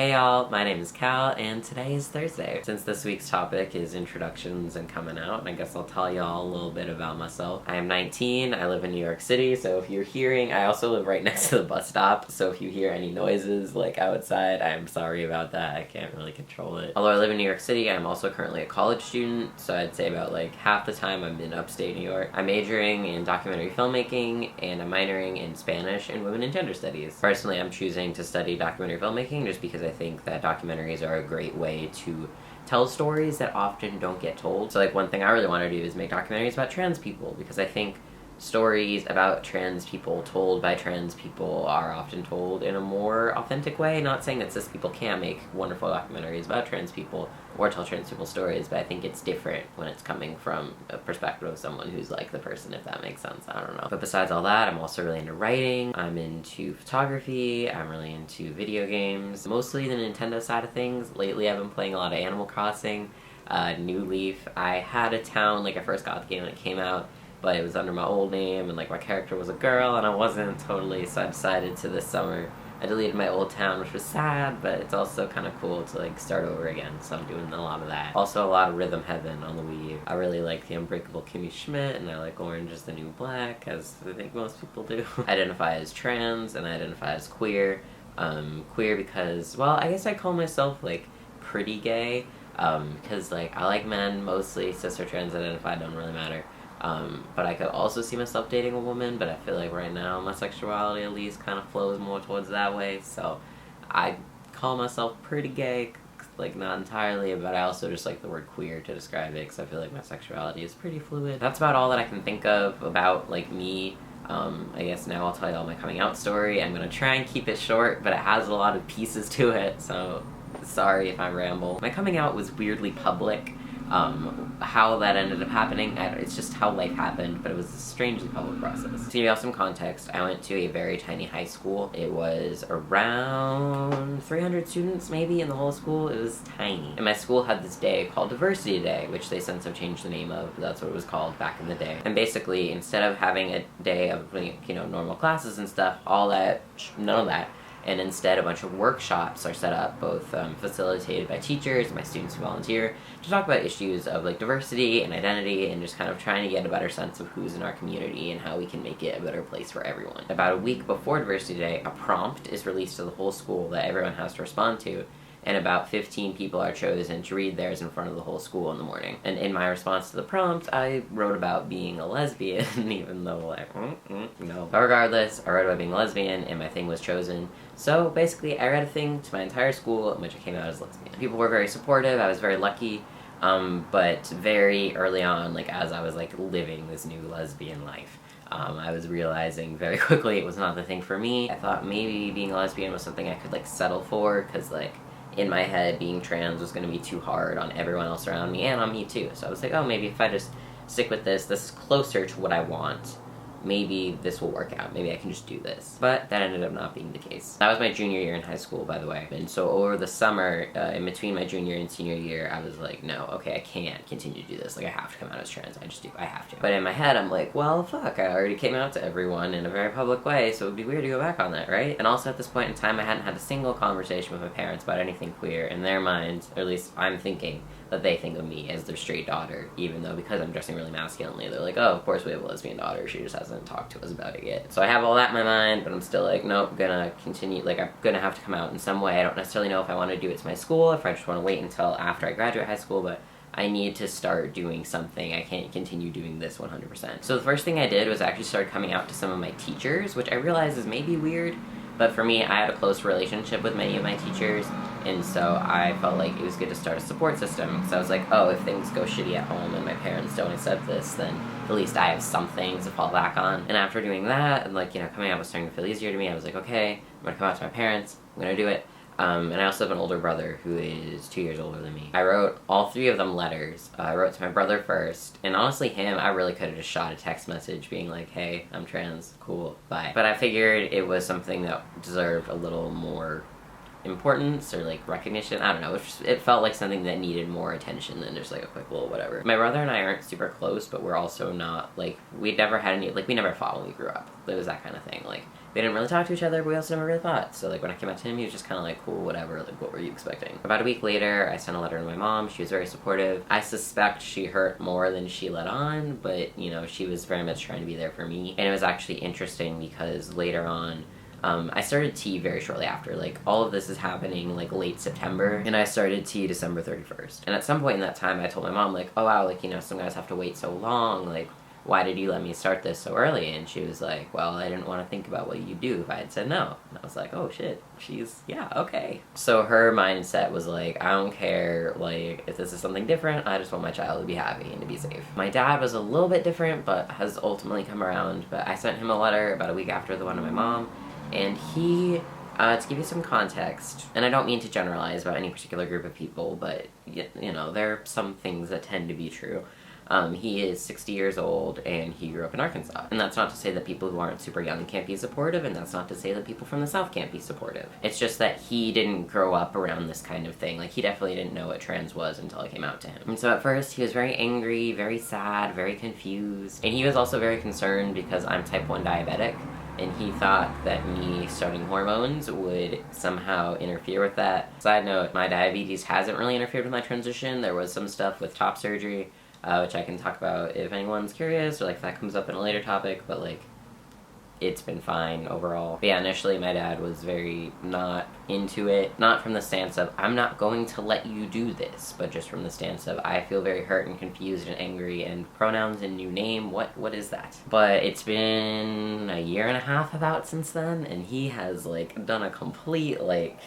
Hey y'all, my name is Cal, and today is Thursday. Since this week's topic is introductions and coming out, I guess I'll tell y'all a little bit about myself. I am 19, I live in New York City, so if you're hearing, I also live right next to the bus stop, so if you hear any noises like outside, I'm sorry about that, I can't really control it. Although I live in New York City, I'm also currently a college student, so I'd say about like half the time I'm in upstate New York. I'm majoring in documentary filmmaking, and I'm minoring in Spanish and women and gender studies. Personally, I'm choosing to study documentary filmmaking just because I think that documentaries are a great way to tell stories that often don't get told. So like one thing I really want to do is make documentaries about trans people, because I think stories about trans people told by trans people are often told in a more authentic way. Not saying that cis people can't make wonderful documentaries about trans people or tell trans people stories, but I think it's different when it's coming from a perspective of someone who's like the person, if that makes sense. I don't know. But besides all that, I'm also really into writing, I'm into photography, I'm really into video games, mostly the Nintendo side of things. Lately I've been playing a lot of Animal Crossing, New Leaf. I had a town, like I first got the game when it came out, but it was under my old name, and like my character was a girl and I wasn't totally, so I decided to this summer I deleted my old town, which was sad, but it's also kind of cool to like start over again, so I'm doing a lot of that. Also a lot of Rhythm Heaven on the Wii U. I really like The Unbreakable Kimmy Schmidt, and I like Orange is the New Black, as I think most people do. I identify as trans, and I identify as queer. Queer because, well, I guess I call myself like pretty gay, because like I like men mostly, cis or trans identified don't really matter. But I could also see myself dating a woman, but I feel like right now my sexuality at least kind of flows more towards that way, so I call myself pretty gay, like not entirely, but I also just like the word queer to describe it, because I feel like my sexuality is pretty fluid. That's about all that I can think of about like me. I guess now I'll tell you all my coming out story. I'm gonna try and keep it short, but it has a lot of pieces to it, so sorry if I ramble. My coming out was weirdly public. How that ended up happening, it's just how life happened, but it was a strangely public process. To give you all some context, I went to a very tiny high school. It was around 300 students maybe in the whole school. It was tiny. And my school had this day called Diversity Day, which they since have changed the name of, but that's what it was called back in the day. And basically, instead of having a day of, you know, normal classes and stuff, none of that, and instead a bunch of workshops are set up, both facilitated by teachers and by students who volunteer, to talk about issues of like diversity and identity, and just kind of trying to get a better sense of who's in our community and how we can make it a better place for everyone. About a week before Diversity Day, a prompt is released to the whole school that everyone has to respond to, and about 15 people are chosen to read theirs in front of the whole school in the morning. And in my response to the prompt, I wrote about being a lesbian, even though like, no. But regardless, I wrote about being a lesbian, and my thing was chosen. So basically, I read a thing to my entire school in which I came out as lesbian. People were very supportive, I was very lucky, but very early on, like as I was like living this new lesbian life, I was realizing very quickly it was not the thing for me. I thought maybe being a lesbian was something I could like settle for, because like in my head being trans was going to be too hard on everyone else around me and on me too. So I was like, oh, maybe if I just stick with this is closer to what I want, maybe this will work out, maybe I can just do this. But that ended up not being the case. That was my junior year in high school, by the way. And so over the summer, in between my junior and senior year, I was like, no, okay, I can't continue to do this. Like, I have to come out as trans. I have to. But in my head, I'm like, well, fuck, I already came out to everyone in a very public way, so it would be weird to go back on that, right? And also at this point in time, I hadn't had a single conversation with my parents about anything queer. In their minds, or at least I'm thinking, that they think of me as their straight daughter, even though because I'm dressing really masculinely, they're like, oh, of course we have a lesbian daughter, she just hasn't talked to us about it yet. So I have all that in my mind, but I'm still like, nope, gonna continue, like I'm gonna have to come out in some way. I don't necessarily know if I want to do it to my school, if I just want to wait until after I graduate high school, but I need to start doing something. I can't continue doing this 100%. So the first thing I did was actually start coming out to some of my teachers, which I realize is maybe weird, but for me, I had a close relationship with many of my teachers, and so I felt like it was good to start a support system. So I was like, oh, if things go shitty at home and my parents don't accept this, then at least I have something to fall back on. And after doing that, and like, you know, coming out was starting to feel easier to me, I was like, okay, I'm gonna come out to my parents, I'm gonna do it. And I also have an older brother who is 2 years older than me. I wrote all three of them letters. I wrote to my brother first, and honestly him, I really could have just shot a text message being like, hey, I'm trans, cool, bye. But I figured it was something that deserved a little more importance or like recognition. I don't know. It felt like something that needed more attention than just like a quick little whatever. My brother and I aren't super close, but we're also not like, we never had any, like we never fought when we grew up. It was that kind of thing. Like we didn't really talk to each other, but we also never really fought. So like when I came out to him, he was just kind of like, cool, whatever. Like what were you expecting? About a week later, I sent a letter to my mom. She was very supportive. I suspect she hurt more than she let on, but you know, she was very much trying to be there for me. And it was actually interesting because later on, I started T very shortly after. Like, all of this is happening, like, late September, and I started T December 31st. And at some point in that time, I told my mom, like, oh, wow, like, you know, some guys have to wait so long, like, why did you let me start this so early? And she was like, well, I didn't want to think about what you'd do if I had said no. And I was like, oh, shit. Yeah, okay. So her mindset was like, I don't care, like, if this is something different, I just want my child to be happy and to be safe. My dad was a little bit different, but has ultimately come around. But I sent him a letter about a week after the one to my mom, and he, to give you some context, and I don't mean to generalize about any particular group of people, but, you know, there are some things that tend to be true. He is 60 years old, and he grew up in Arkansas. And that's not to say that people who aren't super young can't be supportive, and that's not to say that people from the South can't be supportive. It's just that he didn't grow up around this kind of thing. Like, he definitely didn't know what trans was until I came out to him. And so at first, he was very angry, very sad, very confused. And he was also very concerned because I'm type 1 diabetic, and he thought that me starting hormones would somehow interfere with that. Side note, my diabetes hasn't really interfered with my transition. There was some stuff with top surgery, which I can talk about if anyone's curious, or like if that comes up in a later topic, but like, it's been fine overall. But yeah, initially my dad was very not into it, not from the stance of, I'm not going to let you do this, but just from the stance of, I feel very hurt and confused and angry, and pronouns and new name, what is that? But it's been a year and a half about since then, and he has like done a complete like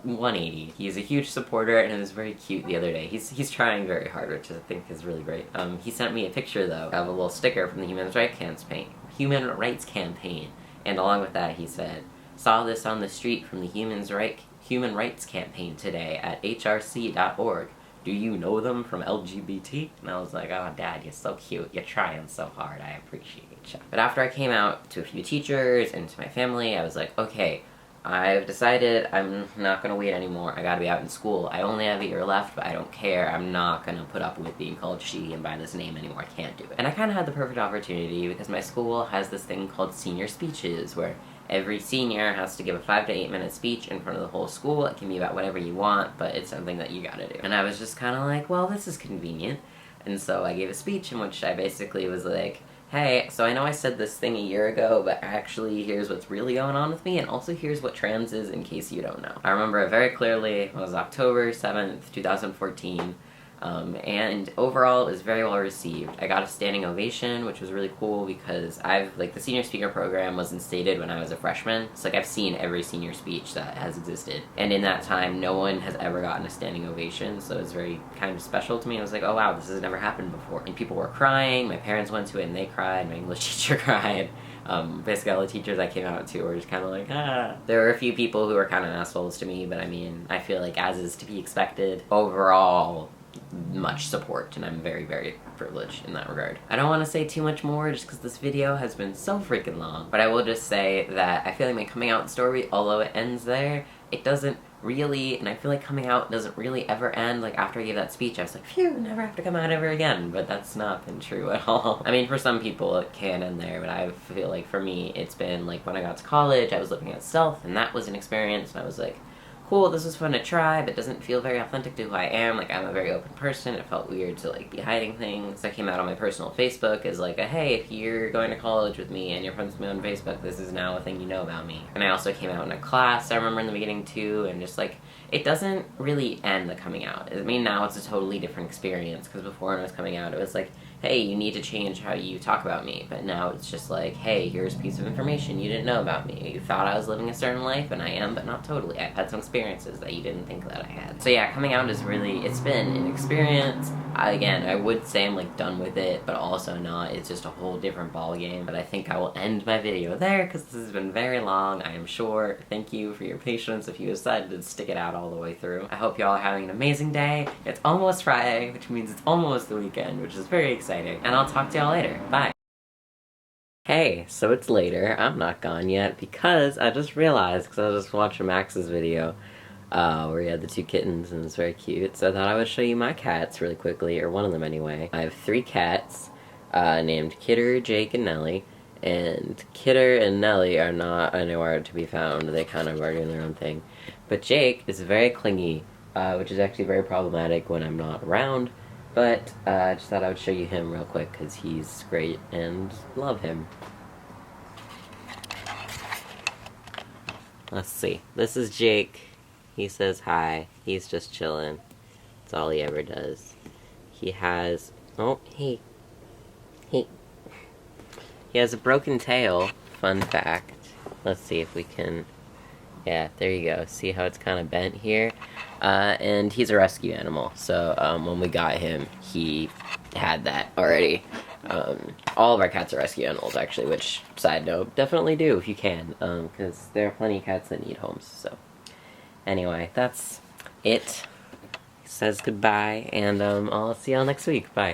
180. He's a huge supporter, and it was very cute the other day. He's trying very hard, which I think is really great. He sent me a picture though of a little sticker from the Human Rights Campaign, and along with that he said, saw this on the street from the Human Rights Campaign today at hrc.org. Do you know them from LGBT? And I was like, oh, Dad, you're so cute. You're trying so hard. I appreciate you. But after I came out to a few teachers and to my family, I was like, okay, I've decided I'm not gonna wait anymore. I gotta be out in school. I only have a year left, but I don't care. I'm not gonna put up with being called she and by this name anymore. I can't do it. And I kinda had the perfect opportunity because my school has this thing called senior speeches, where every senior has to give a 5 to 8 minute speech in front of the whole school. It can be about whatever you want, but it's something that you gotta do. And I was just kinda like, well, this is convenient. And so I gave a speech in which I basically was like, hey, so I know I said this thing a year ago, but actually here's what's really going on with me, and also here's what trans is in case you don't know. I remember it very clearly. It was October 7th, 2014. And overall it was very well received. I got a standing ovation, which was really cool because the senior speaker program was instated when I was a freshman. So I've seen every senior speech that has existed. And in that time, no one has ever gotten a standing ovation, so it was very kind of special to me. I was like, oh wow, this has never happened before. And people were crying, my parents went to it and they cried, my English teacher cried. Basically all the teachers I came out to were just kind of like, ah. There were a few people who were kind of assholes to me, but I mean, I feel like as is to be expected, overall, much support, and I'm very, very privileged in that regard. I don't want to say too much more just because this video has been so freaking long, but I will just say that I feel like my coming out story, although it ends there, it doesn't really, and I feel like coming out doesn't really ever end. Like after I gave that speech, I was like, phew, never have to come out ever again, but that's not been true at all. I mean, for some people it can end there, but I feel like for me, it's been like when I got to college, I was living at Stealth, and that was an experience, and I was like, cool, this was fun to try, but doesn't feel very authentic to who I am. Like, I'm a very open person. It felt weird to, like, be hiding things. I came out on my personal Facebook as, like, hey, if you're going to college with me and you're friends with me on Facebook, this is now a thing you know about me. And I also came out in a class, I remember in the beginning, too, and just, like, it doesn't really end the coming out. I mean, now it's a totally different experience, because before when I was coming out, it was like, hey, you need to change how you talk about me. But now it's just like, hey, here's a piece of information you didn't know about me. You thought I was living a certain life, and I am, but not totally. I've had some experiences that you didn't think that I had. So yeah, coming out is really, it's been an experience. Again, I would say I'm like done with it, but also not. It's just a whole different ballgame. But I think I will end my video there, because this has been very long, I am sure. Thank you for your patience if you decided to stick it out all the way through. I hope y'all are having an amazing day. It's almost Friday, which means it's almost the weekend, which is very exciting. And I'll talk to y'all later. Bye. Hey, so it's later. I'm not gone yet because I just realized, because I was just watching Max's video, where he had the 2 kittens, and it's very cute. So I thought I would show you my cats really quickly, or one of them anyway. I have 3 cats, named Kidder, Jake, and Nellie. And Kidder and Nellie are not anywhere to be found. They kind of are doing their own thing. But Jake is very clingy, which is actually very problematic when I'm not around. But I just thought I would show you him real quick because he's great and love him. Let's see. This is Jake. He says hi. He's just chilling. That's all he ever does. He has... Oh, hey. Hey. He has a broken tail. Fun fact. Let's see if we can... Yeah, there you go. See how it's kind of bent here? And he's a rescue animal. So when we got him, he had that already. All of our cats are rescue animals, actually, which, side note, definitely do if you can. Because there are plenty of cats that need homes. So anyway, that's it. He says goodbye, and I'll see y'all next week. Bye.